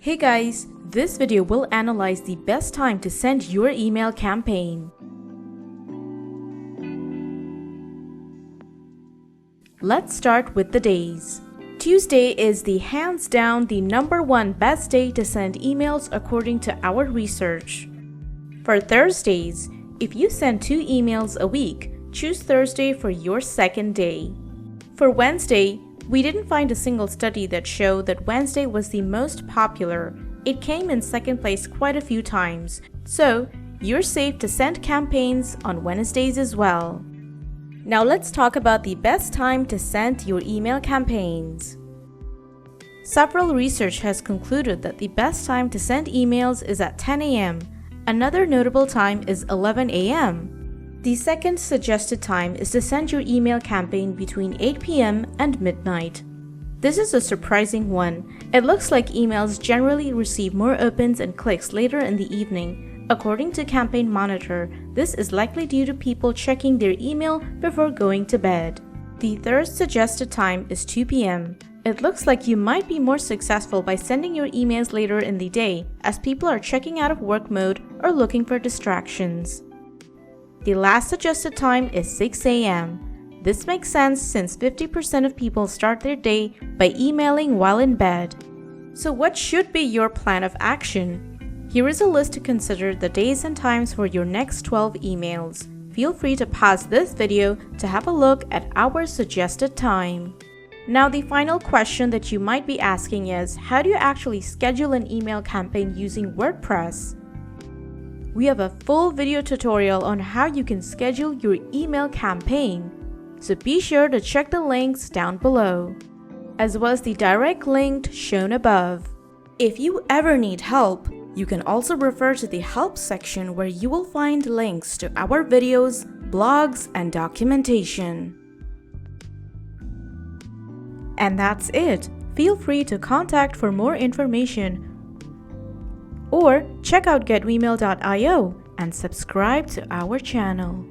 Hey guys, this video will analyze the best time to send your email campaign. Let's start with the days. Tuesday is the hands down the #1 best day to send emails according to our research. For Thursdays, if you send 2 emails a week, choose Thursday for your second day. For Wednesday, we didn't find a single study that showed that Wednesday was the most popular. It came in second place quite a few times, so you're safe to send campaigns on Wednesdays as well. Now let's talk about the best time to send your email campaigns. Several research has concluded that the best time to send emails is at 10 a.m. Another notable time is 11 a.m. The second suggested time is to send your email campaign between 8 p.m. and midnight. This is a surprising one. It looks like emails generally receive more opens and clicks later in the evening. According to Campaign Monitor, this is likely due to people checking their email before going to bed. The third suggested time is 2 p.m. It looks like you might be more successful by sending your emails later in the day, as people are checking out of work mode or looking for distractions. The last suggested time is 6 a.m. This makes sense since 50% of people start their day by emailing while in bed. So what should be your plan of action? Here is a list to consider the days and times for your next 12 emails. Feel free to pause this video to have a look at our suggested time. Now the final question that you might be asking is, how do you actually schedule an email campaign using WordPress? We have a full video tutorial on how you can schedule your email campaign, so be sure to check the links down below, as well as the direct link shown above. If you ever need help, you can also refer to the help section where you will find links to our videos, blogs, and documentation. And that's it. Feel free to contact for more information or check out getweemail.io and subscribe to our channel.